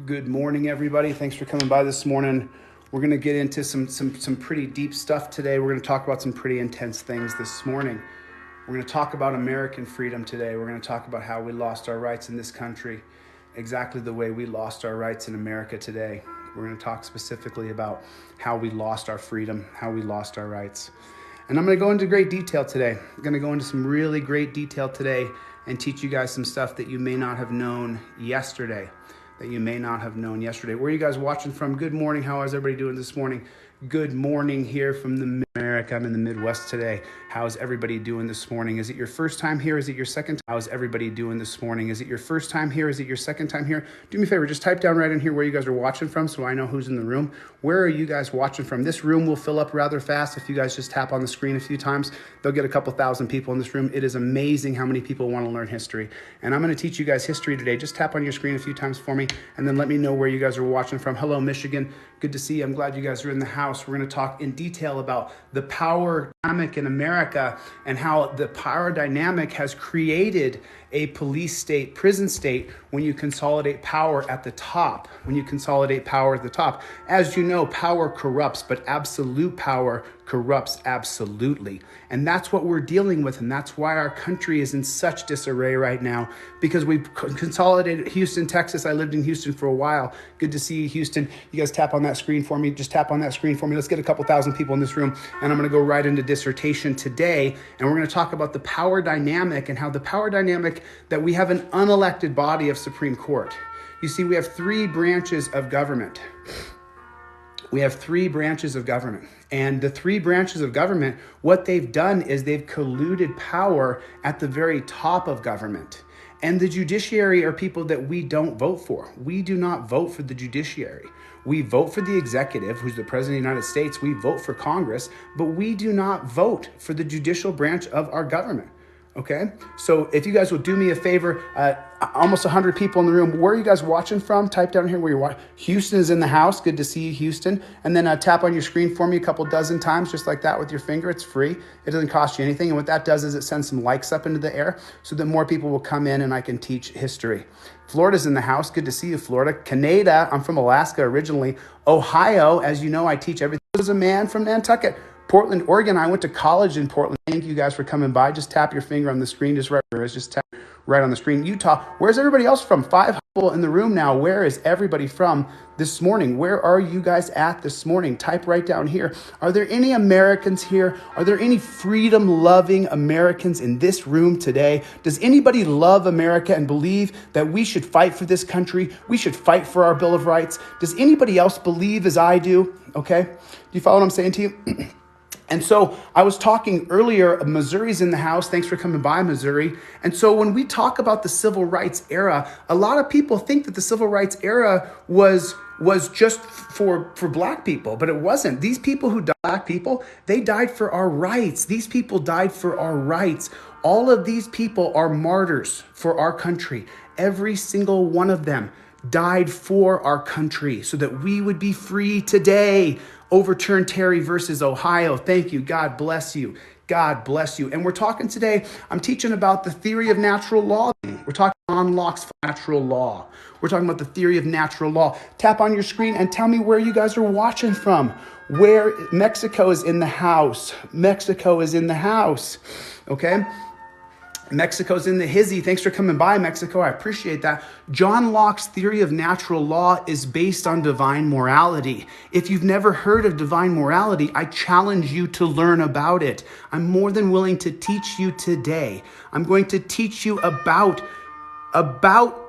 Good morning, everybody. Thanks for coming by this morning. We're going to get into some pretty deep stuff today. We're going to talk about some pretty intense things this morning. We're going to talk about American freedom today. We're going to talk about how we lost our rights in this country, exactly the way we lost our rights in America today. We're going to talk specifically about how we lost our freedom, how we lost our rights. And I'm going to go into great detail today. I'm going to go into some really great detail today and teach you guys some stuff that you may not have known yesterday. Where are you guys watching from? Good morning. How is everybody doing this morning? Good morning here from America. I'm in the Midwest today. How's everybody doing this morning? Is it your first time here? Is it your second time? How's everybody doing this morning? Is it your first time here? Is it your second time here? Do me a favor, just type down right in here where you guys are watching from so I know who's in the room. Where are you guys watching from? This room will fill up rather fast if you guys just tap on the screen a few times. They'll get a couple thousand people in this room. It is amazing how many people want to learn history. And I'm going to teach you guys history today. Just tap on your screen a few times for me and then let me know where you guys are watching from. Hello, Michigan. Good to see you. I'm glad you guys are in the house. We're going to talk in detail about the power dynamic in America and how the power dynamic has created a police state, prison state, when you consolidate power at the top. As you know, power corrupts, but absolute power corrupts absolutely. And that's what we're dealing with. And that's why our country is in such disarray right now, because we've consolidated Houston, Texas. I lived in Houston for a while. Good to see you, Houston. You guys tap on that screen for me. Just tap on that screen for me. Let's get a couple thousand people in this room. And I'm going to go right into dissertation today. And we're going to talk about the power dynamic and how the power dynamic that we have an unelected body of Supreme Court. You see, we have three branches of government. And the three branches of government, what they've done is they've colluded power at the very top of government. And the judiciary are people that we don't vote for. We do not vote for the judiciary. We vote for the executive, who's the president of the United States. We vote for Congress, but we do not vote for the judicial branch of our government. Okay, so if you guys will do me a favor, almost 100 people in the room. Where are you guys watching from? Type down here where you're watching. Houston is in the house. Good to see you, Houston. And then tap on your screen for me a couple dozen times, just like that with your finger. It's free. It doesn't cost you anything. And what that does is it sends some likes up into the air so that more people will come in and I can teach history. Florida's in the house. Good to see you, Florida. Canada, I'm from Alaska originally. Ohio, as you know, I teach everything. There's a man from Nantucket. Portland, Oregon. I went to college in Portland. Thank you guys for coming by. Just tap your finger on the screen. Just tap right on the screen. Utah. Where's everybody else from? 5 people in the room now. Where is everybody from this morning? Where are you guys at this morning? Type right down here. Are there any Americans here? Are there any freedom-loving Americans in this room today? Does anybody love America and believe that we should fight for this country? We should fight for our Bill of Rights? Does anybody else believe as I do? Okay? Do you follow what I'm saying to you? And so I was talking earlier, Missouri's in the house. Thanks for coming by, Missouri. And so when we talk about the civil rights era, a lot of people think that the civil rights era was just for black people, but it wasn't. These people who died, black people, they died for our rights. These people died for our rights. All of these people are martyrs for our country. Every single one of them died for our country so that we would be free today. Overturn Terry versus Ohio. Thank you. God bless you. God bless you. And we're talking today, I'm teaching about the theory of natural law. We're talking on Locke's natural law. We're talking about the theory of natural law. Tap on your screen and tell me where you guys are watching from. Where Mexico is in the house. Mexico is in the house. Okay? Mexico's in the hizzy. Thanks for coming by, Mexico. I appreciate that. John Locke's theory of natural law is based on divine morality. If you've never heard of divine morality, I challenge you to learn about it. I'm more than willing to teach you today. I'm going to teach you about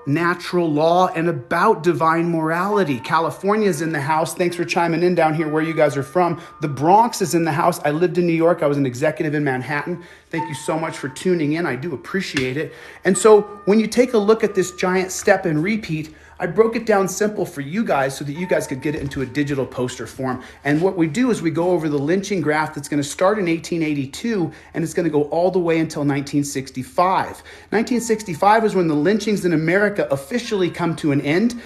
natural law and about divine morality. California's in the house. Thanks for chiming in down here where you guys are from. The Bronx is in the house. I lived in New York. I was an executive in Manhattan. Thank you so much for tuning in. I do appreciate it. And so when you take a look at this giant step and repeat, I broke it down simple for you guys so that you guys could get it into a digital poster form. And what we do is we go over the lynching graph that's going to start in 1882 and it's going to go all the way until 1965. 1965 is when the lynchings in America officially come to an end.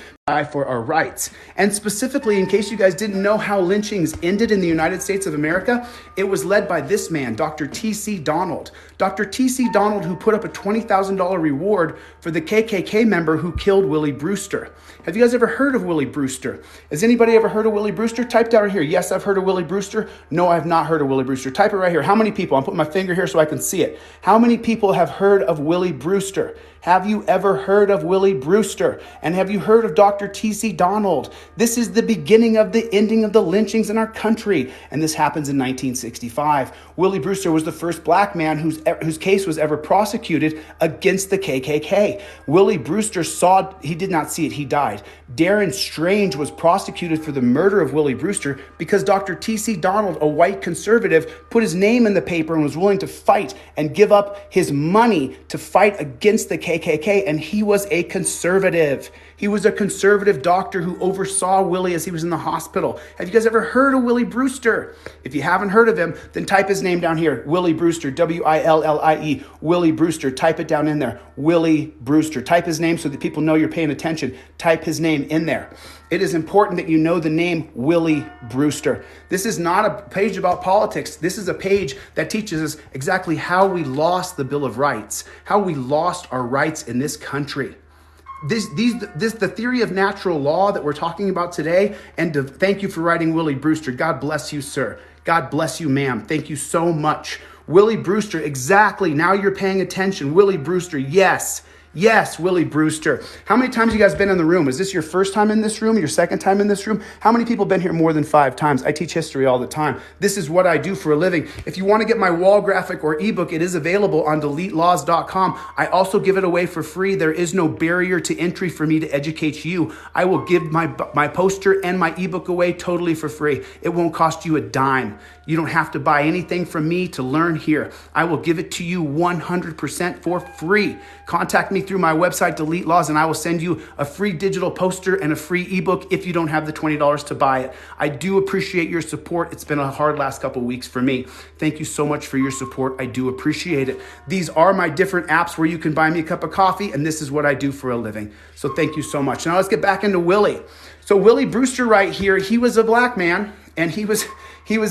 for our rights. And specifically, in case you guys didn't know how lynchings ended in the United States of America, it was led by this man, Dr. T.C. Donald. Dr. T.C. Donald, who put up a $20,000 reward for the KKK member who killed Willie Brewster. Have you guys ever heard of Willie Brewster? Has anybody ever heard of Willie Brewster? Type down here. Yes, I've heard of Willie Brewster. No, I have not heard of Willie Brewster. Type it right here. How many people? I'm putting my finger here so I can see it. How many people have heard of Willie Brewster? Have you ever heard of Willie Brewster? And have you heard of Dr. T.C. Donald? This is the beginning of the ending of the lynchings in our country. And this happens in 1965. Willie Brewster was the first black man whose case was ever prosecuted against the KKK. Willie Brewster he did not see it, he died. Darren Strange was prosecuted for the murder of Willie Brewster because Dr. T.C. Donald, a white conservative, put his name in the paper and was willing to fight and give up his money to fight against the KKK, and he was a conservative. He was a conservative doctor who oversaw Willie as he was in the hospital. Have you guys ever heard of Willie Brewster? If you haven't heard of him, then type his name down here. Willie Brewster, W-I-L-L-I-E, Willie Brewster. Type it down in there. Willie Brewster. Type his name so that people know you're paying attention. Type his name in there. It is important that you know the name Willie Brewster. This is not a page about politics. This is a page that teaches us exactly how we lost the Bill of Rights, how we lost our rights in this country. The theory of natural law that we're talking about today, and thank you for writing Willie Brewster. God bless you, sir. God bless you, ma'am. Thank you so much. Willie Brewster, exactly. Now you're paying attention. Willie Brewster, yes. Yes, Willie Brewster. How many times you guys been in the room? Is this your first time in this room? Your second time in this room? How many people been here more than 5 times? I teach history all the time. This is what I do for a living. If you want to get my wall graphic or ebook, it is available on deletelaws.com. I also give it away for free. There is no barrier to entry for me to educate you. I will give my poster and my ebook away totally for free. It won't cost you a dime. You don't have to buy anything from me to learn here. I will give it to you 100% for free. Contact me through my website, Delete Laws, and I will send you a free digital poster and a free ebook if you don't have the $20 to buy it. I do appreciate your support. It's been a hard last couple weeks for me. Thank you so much for your support. I do appreciate it. These are my different apps where you can buy me a cup of coffee, and this is what I do for a living. So thank you so much. Now let's get back into Willie. So Willie Brewster right here, he was a black man, and he was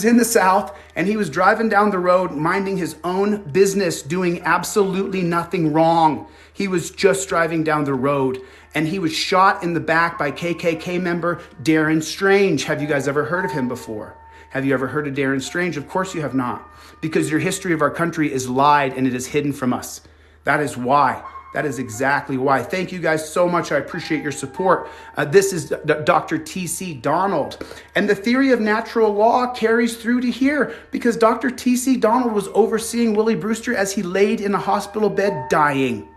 in the South, and he was driving down the road, minding his own business, doing absolutely nothing wrong. He was just driving down the road, and he was shot in the back by KKK member Darren Strange. Have you guys ever heard of him before? Have you ever heard of Darren Strange? Of course you have not, because your history of our country is lied and it is hidden from us. That is why. That is exactly why. Thank you guys so much. I appreciate your support. This is Dr. T.C. Donald. And the theory of natural law carries through to here because Dr. T.C. Donald was overseeing Willie Brewster as he laid in a hospital bed dying.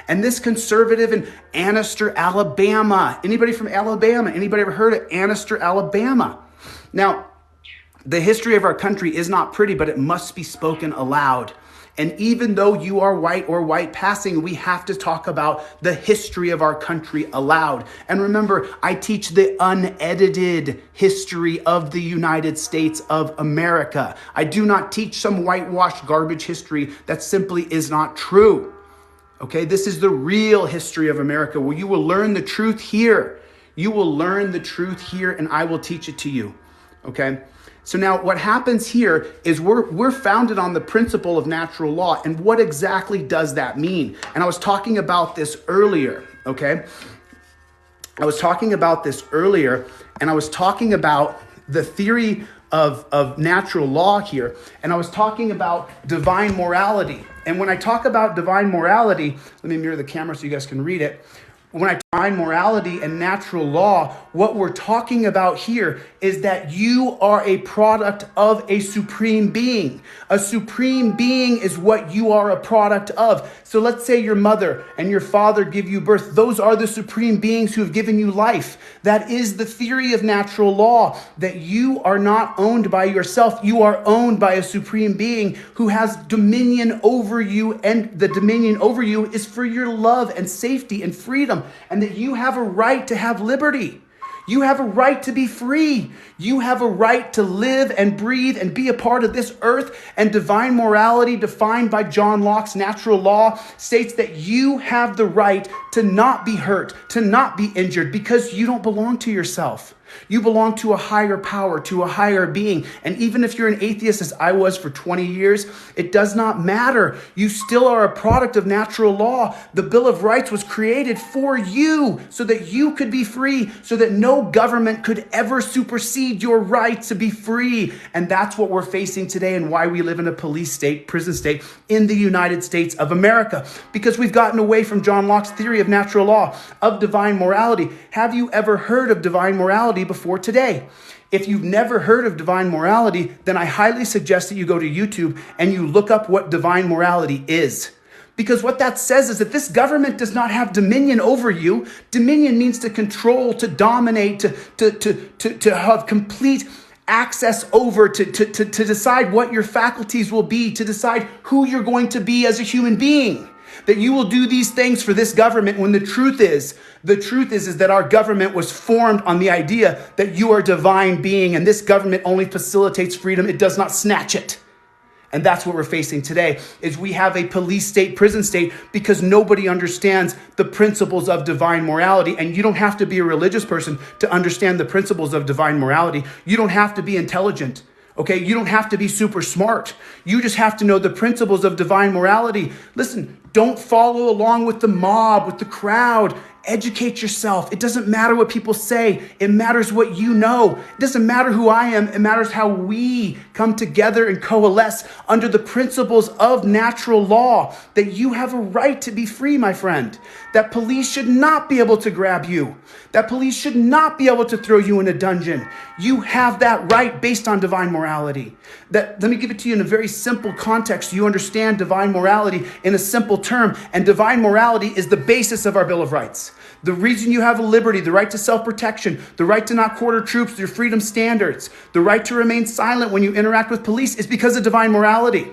And this conservative in Anniston, Alabama. Anybody from Alabama? Anybody ever heard of Anniston, Alabama? Now, the history of our country is not pretty, but it must be spoken aloud. And even though you are white or white passing, we have to talk about the history of our country aloud. And remember, I teach the unedited history of the United States of America. I do not teach some whitewashed garbage history that simply is not true. Okay, this is the real history of America where you will learn the truth here. You will learn the truth here, and I will teach it to you. Okay? So now what happens here is we're founded on the principle of natural law. And what exactly does that mean? And I was talking about this earlier, okay? I was talking about this earlier, and I was talking about the theory of natural law here. And I was talking about divine morality. And when I talk about divine morality, let me mirror the camera so you guys can read it. When I define morality and natural law, what we're talking about here is that you are a product of a supreme being. A supreme being is what you are a product of. So let's say your mother and your father give you birth. Those are the supreme beings who have given you life. That is the theory of natural law, that you are not owned by yourself. You are owned by a supreme being who has dominion over you, and the dominion over you is for your love and safety and freedom, and that you have a right to have liberty. You have a right to be free. You have a right to live and breathe and be a part of this earth. And divine morality, defined by John Locke's natural law, states that you have the right to not be hurt, to not be injured, because you don't belong to yourself. You belong to a higher power, to a higher being. And even if you're an atheist, as I was for 20 years, it does not matter. You still are a product of natural law. The Bill of Rights was created for you so that you could be free, so that no government could ever supersede your right to be free. And that's what we're facing today and why we live in a police state, prison state in the United States of America, because we've gotten away from John Locke's theory of natural law, of divine morality. Have you ever heard of divine morality before today? If you've never heard of divine morality, then I highly suggest that you go to YouTube and you look up what divine morality is. Because what that says is that this government does not have dominion over you. Dominion means to control, to dominate, to have complete access over, to decide what your faculties will be, to decide who you're going to be as a human being. That you will do these things for this government when the truth is that our government was formed on the idea that you are a divine being, and this government only facilitates freedom. It does not snatch it. And that's what we're facing today, is we have a police state, prison state, because nobody understands the principles of divine morality. And you don't have to be a religious person to understand the principles of divine morality. You don't have to be intelligent. Okay, you don't have to be super smart. You just have to know the principles of divine morality. Listen, don't follow along with the mob, with the crowd. Educate yourself. It doesn't matter what people say. It matters what you know. It doesn't matter who I am. It matters how we come together and coalesce under the principles of natural law, that you have a right to be free, my friend. That police should not be able to grab you. That police should not be able to throw you in a dungeon. You have that right based on divine morality. Let me give it to you in a very simple context. You understand divine morality in a simple term, and divine morality is the basis of our Bill of Rights. The reason you have a liberty, the right to self-protection, the right to not quarter troops, your freedom standards, the right to remain silent when you interact with police is because of divine morality.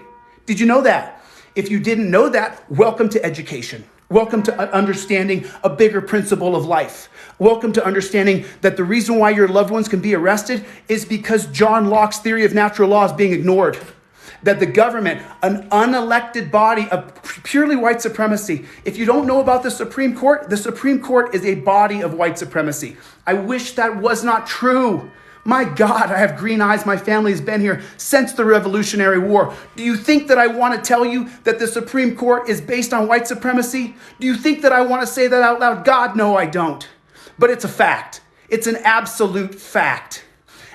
Did you know that? If you didn't know that, welcome to education. Welcome to understanding a bigger principle of life. Welcome to understanding that the reason why your loved ones can be arrested is because John Locke's theory of natural law is being ignored. That the government, an unelected body of purely white supremacy. If you don't know about the Supreme Court is a body of white supremacy. I wish that was not true. My God, I have green eyes. My family has been here since the Revolutionary War. Do you think that I want to tell you that the Supreme Court is based on white supremacy? Do you think that I want to say that out loud? God, no, I don't. But it's a fact. It's an absolute fact.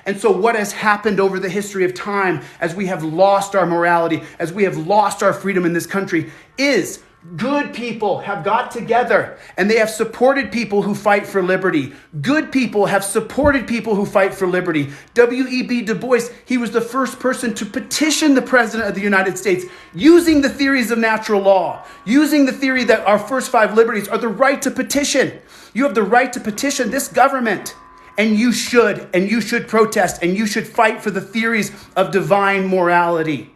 And so what has happened over the history of time as we have lost our morality, as we have lost our freedom in this country, is good people have got together and they have supported people who fight for liberty. Good people have supported people who fight for liberty. W.E.B. Du Bois, he was the first person to petition the President of the United States using the theories of natural law, using the theory that our first 5 liberties are the right to petition. You have the right to petition this government. And you should protest, and you should fight for the theories of divine morality.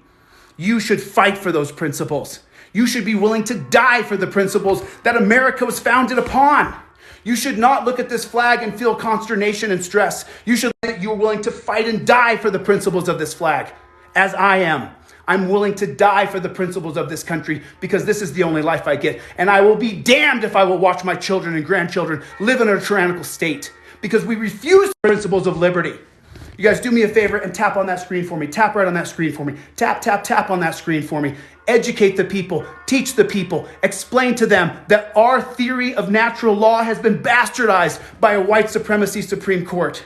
You should fight for those principles. You should be willing to die for the principles that America was founded upon. You should not look at this flag and feel consternation and stress. You should think that you're willing to fight and die for the principles of this flag, as I am. I'm willing to die for the principles of this country because this is the only life I get. And I will be damned if I will watch my children and grandchildren live in a tyrannical state, because we refuse the principles of liberty. You guys do me a favor and tap on that screen for me. Tap right on that screen for me. Tap, tap, tap on that screen for me. Educate the people. Teach the people. Explain to them that our theory of natural law has been bastardized by a white supremacy Supreme Court.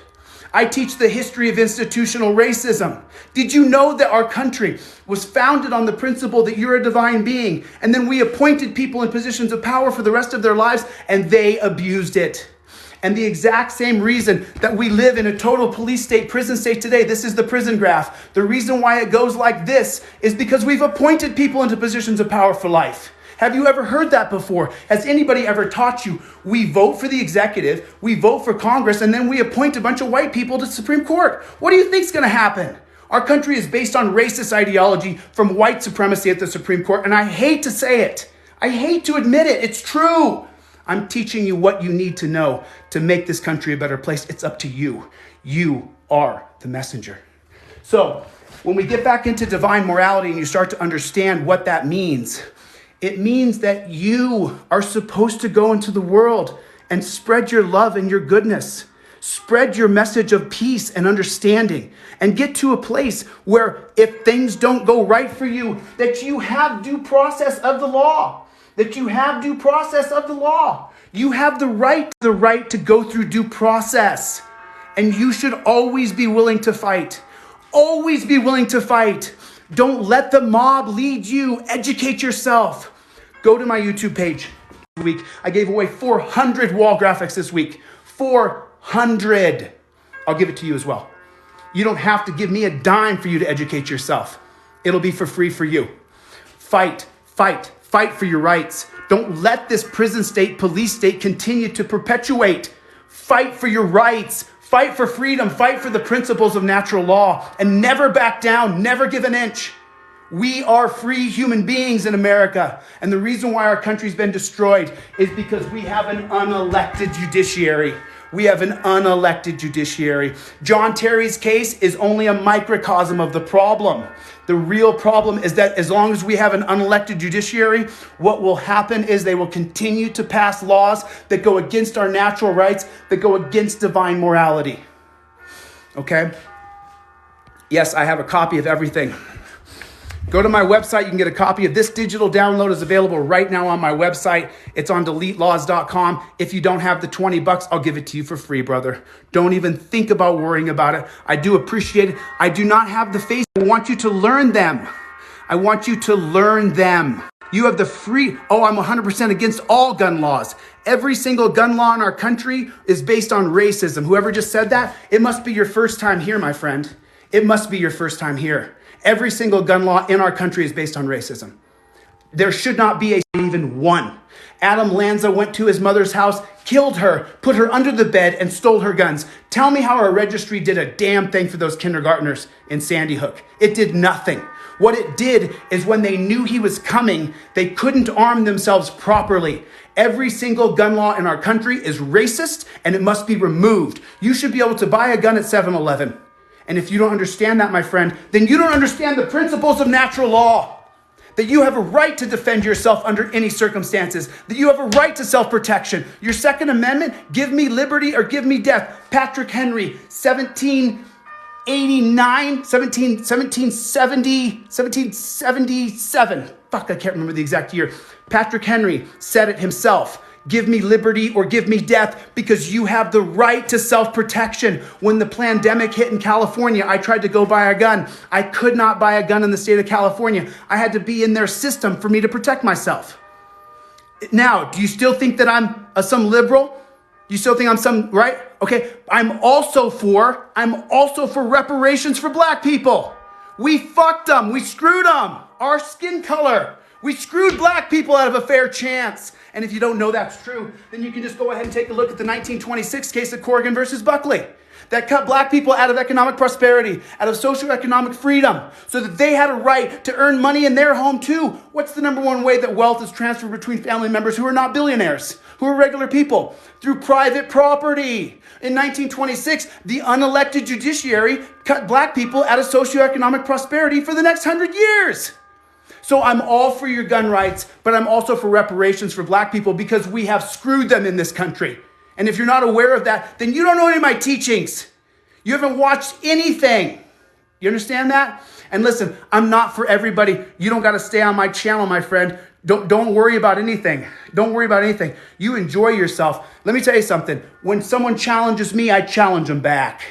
I teach the history of institutional racism. Did you know that our country was founded on the principle that you're a divine being, and then we appointed people in positions of power for the rest of their lives, and they abused it? And the exact same reason that we live in a total police state, prison state today, this is the prison graph. The reason why it goes like this is because we've appointed people into positions of power for life. Have you ever heard that before? Has anybody ever taught you we vote for the executive, we vote for Congress, and then we appoint a bunch of white people to the Supreme Court? What do you think is going to happen? Our country is based on racist ideology from white supremacy at the Supreme Court, and I hate to say it. I hate to admit it. It's true. I'm teaching you what you need to know to make this country a better place. It's up to you. You are the messenger. So when we get back into divine morality and you start to understand what that means, it means that you are supposed to go into the world and spread your love and your goodness. Spread your message of peace and understanding, and get to a place where if things don't go right for you, that you have due process of the law. That you have due process of the law. You have the right to go through due process. And you should always be willing to fight. Always be willing to fight. Don't let the mob lead you. Educate yourself. Go to my YouTube page. I gave away 400 wall graphics this week. 400. I'll give it to you as well. You don't have to give me a dime for you to educate yourself. It'll be for free for you. Fight, fight, fight for your rights. Don't let this prison state, police state continue to perpetuate. Fight for your rights. Fight for freedom. Fight for the principles of natural law. And never back down. Never give an inch. We are free human beings in America. And the reason why our country's been destroyed is because we have an unelected judiciary. We have an unelected judiciary. John Terry's case is only a microcosm of the problem. The real problem is that as long as we have an unelected judiciary, what will happen is they will continue to pass laws that go against our natural rights, that go against divine morality. Okay? Yes, I have a copy of everything. Go to my website. You can get a copy of this digital download. Is available right now on my website. It's on deletelaws.com. If you don't have the $20, I'll give it to you for free, brother. Don't even think about worrying about it. I do appreciate it. I do not have the face. I want you to learn them. I want you to learn them. You have the free. Oh, I'm 100% against all gun laws. Every single gun law in our country is based on racism. Whoever just said that, it must be your first time here, my friend. It must be your first time here. Every single gun law in our country is based on racism. There should not be even one. Adam Lanza went to his mother's house, killed her, put her under the bed, and stole her guns. Tell me how our registry did a damn thing for those kindergartners in Sandy Hook. It did nothing. What it did is when they knew he was coming, they couldn't arm themselves properly. Every single gun law in our country is racist, and it must be removed. You should be able to buy a gun at 7-Eleven. And if you don't understand that, my friend, then you don't understand the principles of natural law. That you have a right to defend yourself under any circumstances. That you have a right to self-protection. Your Second Amendment, give me liberty or give me death. Patrick Henry, 1777. Fuck, I can't remember the exact year. Patrick Henry said it himself. Give me liberty or give me death, because you have the right to self-protection. When the pandemic hit in California, I tried to go buy a gun. I could not buy a gun in the state of California. I had to be in their system for me to protect myself. Now, do you still think that I'm some liberal? You still think I'm some, right? Okay, I'm also for reparations for black people. We fucked them. We screwed them. Our skin color. We screwed black people out of a fair chance. And if you don't know that's true, then you can just go ahead and take a look at the 1926 case of Corrigan versus Buckley that cut black people out of economic prosperity, out of socioeconomic freedom, so that they had a right to earn money in their home too. What's the number one way that wealth is transferred between family members who are not billionaires, who are regular people? Through private property. In 1926, the unelected judiciary cut black people out of socioeconomic prosperity for the next 100 years. So I'm all for your gun rights, but I'm also for reparations for black people, because we have screwed them in this country. And if you're not aware of that, then you don't know any of my teachings. You haven't watched anything. You understand that? And listen, I'm not for everybody. You don't got to stay on my channel, my friend. Don't worry about anything. Don't worry about anything. You enjoy yourself. Let me tell you something. When someone challenges me, I challenge them back.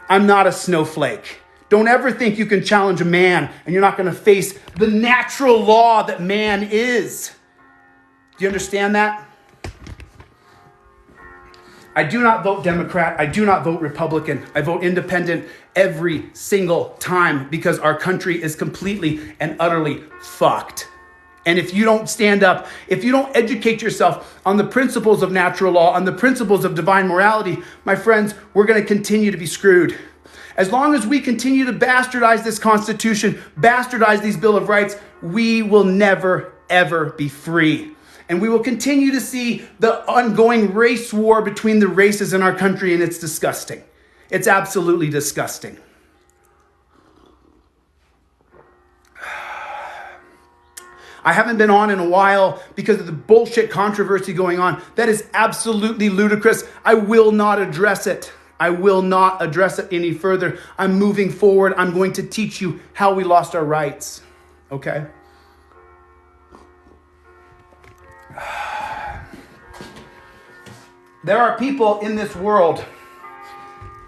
I'm not a snowflake. Don't ever think you can challenge a man and you're not going to face the natural law that man is. Do you understand that? I do not vote Democrat. I do not vote Republican. I vote independent every single time, because our country is completely and utterly fucked. And if you don't stand up, if you don't educate yourself on the principles of natural law, on the principles of divine morality, my friends, we're going to continue to be screwed. As long as we continue to bastardize this Constitution, bastardize these Bill of Rights, we will never, ever be free. And we will continue to see the ongoing race war between the races in our country, and it's disgusting. It's absolutely disgusting. I haven't been on in a while because of the bullshit controversy going on. That is absolutely ludicrous. I will not address it. I will not address it any further. I'm moving forward. I'm going to teach you how we lost our rights. Okay? There are people in this world.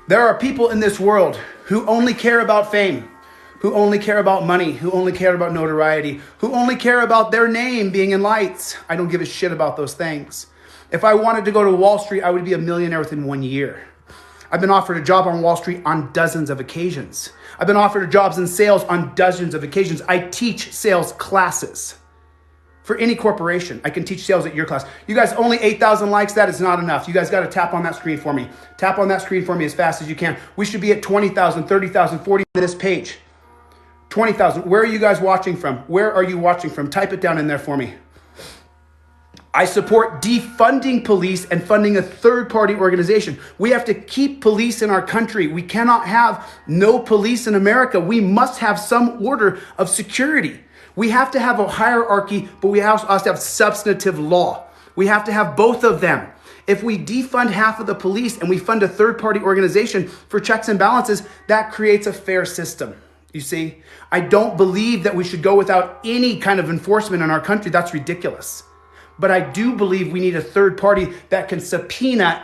There are people in this world who only care about fame, who only care about money, who only care about notoriety, who only care about their name being in lights. I don't give a shit about those things. If I wanted to go to Wall Street, I would be a millionaire within 1 year. I've been offered a job on Wall Street on dozens of occasions. I've been offered jobs in sales on dozens of occasions. I teach sales classes for any corporation. I can teach sales at your class. You guys, only 8,000 likes. That is not enough. You guys got to tap on that screen for me. Tap on that screen for me as fast as you can. We should be at 20,000, 30,000, 40 on this page. 20,000. Where are you guys watching from? Where are you watching from? Type it down in there for me. I support defunding police and funding a third-party organization. We have to keep police in our country. We cannot have no police in America. We must have some order of security. We have to have a hierarchy, but we also have to have substantive law. We have to have both of them. If we defund half of the police and we fund a third-party organization for checks and balances, that creates a fair system. You see, I don't believe that we should go without any kind of enforcement in our country. That's ridiculous. But I do believe we need a third party that can subpoena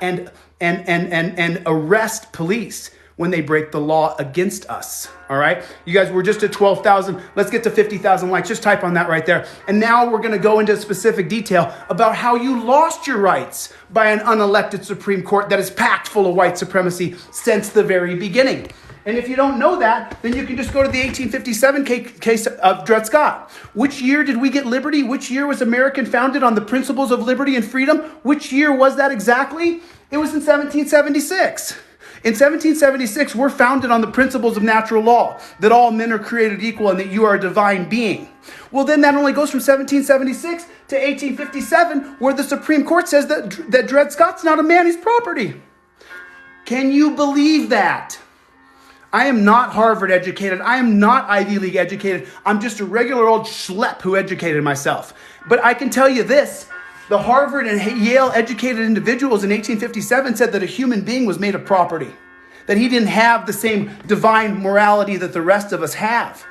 and arrest police when they break the law against us. All right? You guys, we're just at 12,000. Let's get to 50,000 likes. Just type on that right there. And now we're going to go into specific detail about how you lost your rights by an unelected Supreme Court that is packed full of white supremacy since the very beginning. And if you don't know that, then you can just go to the 1857 case of Dred Scott. Which year did we get liberty? Which year was America founded on the principles of liberty and freedom? Which year was that exactly? It was in 1776. In 1776, we're founded on the principles of natural law, that all men are created equal and that you are a divine being. Well, then that only goes from 1776 to 1857, where the Supreme Court says that Dred Scott's not a man, he's property. Can you believe that? I am not Harvard educated. I am not Ivy League educated. I'm just a regular old schlep who educated myself. But I can tell you this, the Harvard and Yale educated individuals in 1857 said that a human being was made of property, that he didn't have the same divine morality that the rest of us have.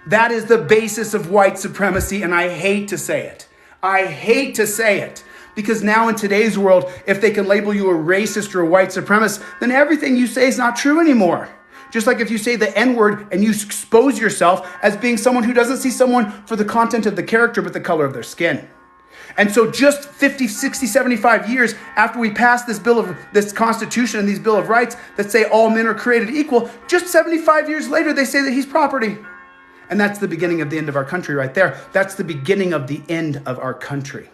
That is the basis of white supremacy, and I hate to say it. I hate to say it. Because now in today's world, if they can label you a racist or a white supremacist, then everything you say is not true anymore. Just like if you say the N-word and you expose yourself as being someone who doesn't see someone for the content of the character, but the color of their skin. And so just 50, 60, 75 years after we passed this Constitution and these Bill of Rights that say all men are created equal, just 75 years later, they say that he's property. And that's the beginning of the end of our country right there. That's the beginning of the end of our country.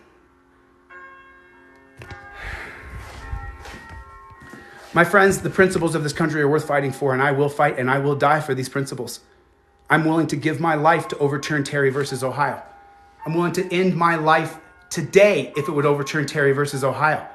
My friends, the principles of this country are worth fighting for, and I will fight and I will die for these principles. I'm willing to give my life to overturn Terry versus Ohio. I'm willing to end my life today if it would overturn Terry versus Ohio.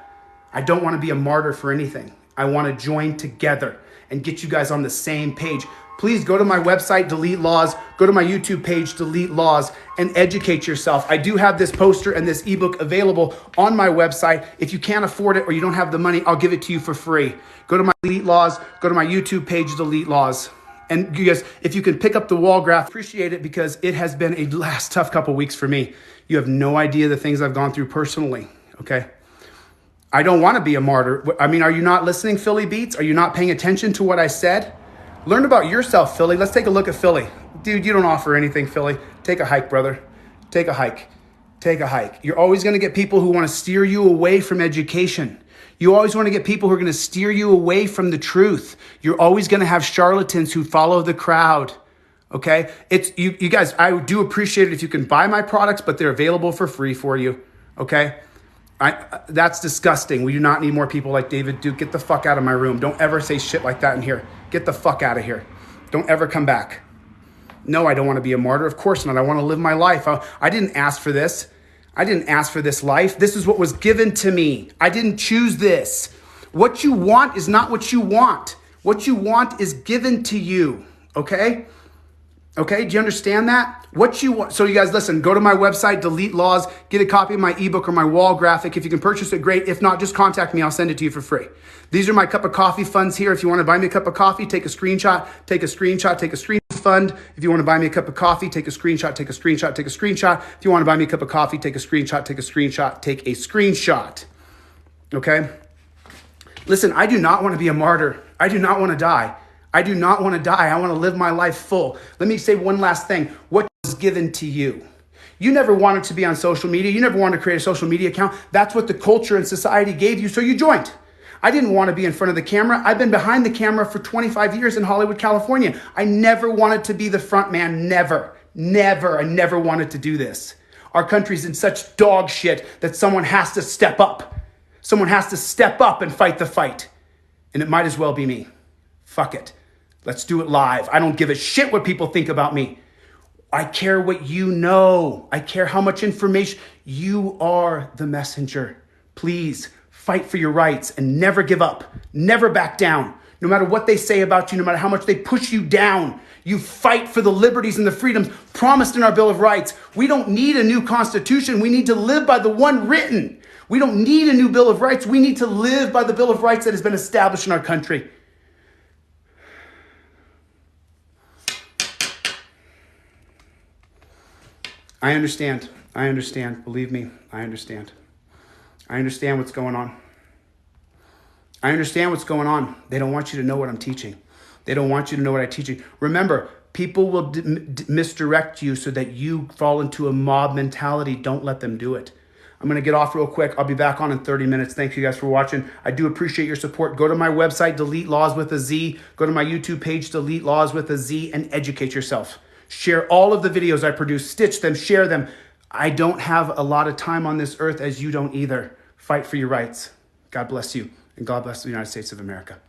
I don't want to be a martyr for anything. I want to join together and get you guys on the same page. Please go to my website, Delete Laws. Go to my YouTube page, Delete Laws, and educate yourself. I do have this poster and this ebook available on my website. If you can't afford it or you don't have the money, I'll give it to you for free. Go to my Delete Laws. Go to my YouTube page, Delete Laws. And you guys, if you can pick up the wall graph, appreciate it because it has been a last tough couple weeks for me. You have no idea the things I've gone through personally, okay? I don't want to be a martyr. I mean, are you not listening, Philly Beats? Are you not paying attention to what I said? Learn about yourself, Philly. Let's take a look at Philly. Dude, you don't offer anything, Philly. Take a hike, brother. Take a hike. Take a hike. You're always going to get people who want to steer you away from education. You always want to get people who are going to steer you away from the truth. You're always going to have charlatans who follow the crowd. Okay? It's you guys, I do appreciate it if you can buy my products, but they're available for free for you. Okay? That's disgusting. We do not need more people like David Duke. Get the fuck out of my room. Don't ever say shit like that in here. Get the fuck out of here. Don't ever come back. No, I don't want to be a martyr. Of course not. I want to live my life. I didn't ask for this. I didn't ask for this life. This is what was given to me. I didn't choose this. What you want is not what you want. What you want is given to you, okay? Okay, do you understand that? What you want. So you guys, listen, go to my website, Delete Laws, get a copy of my ebook or my wall graphic. If you can purchase it, great. If not, just contact me. I'll send it to you for free. These are my cup of coffee funds here. If you want to buy me a cup of coffee, take a screenshot, take a screenshot, take a screenshot. Fund. If you want to buy me a cup of coffee, take a screenshot, take a screenshot, take a screenshot. If you want to buy me a cup of coffee, take a screenshot, take a screenshot, take a screenshot. Okay? Listen, I do not want to be a martyr. I do not want to die. I do not want to die. I want to live my life full. Let me say one last thing. What was given to you? You never wanted to be on social media. You never wanted to create a social media account. That's what the culture and society gave you, so you joined. I didn't want to be in front of the camera. I've been behind the camera for 25 years in Hollywood, California. I never wanted to be the front man. Never. I never wanted to do this. Our country's in such dog shit that someone has to step up. Someone has to step up and fight the fight. And it might as well be me. Fuck it. Let's do it live. I don't give a shit what people think about me. I care what you know. I care how much information. You are the messenger. Please fight for your rights and never give up. Never back down. No matter what they say about you, no matter how much they push you down, you fight for the liberties and the freedoms promised in our Bill of Rights. We don't need a new constitution. We need to live by the one written. We don't need a new Bill of Rights. We need to live by the Bill of Rights that has been established in our country. I understand. Believe me, I understand. I understand what's going on. They don't want you to know what I'm teaching. They don't want you to know what I'm teaching. Remember, people will misdirect you so that you fall into a mob mentality. Don't let them do it. I'm going to get off real quick. I'll be back on in 30 minutes. Thank you guys for watching. I do appreciate your support. Go to my website, Delete Laws with a Z. Go to my YouTube page, Delete Laws with a Z, and educate yourself. Share all of the videos I produce. Stitch them, share them. I don't have a lot of time on this earth, as you don't either. Fight for your rights. God bless you, and God bless the United States of America.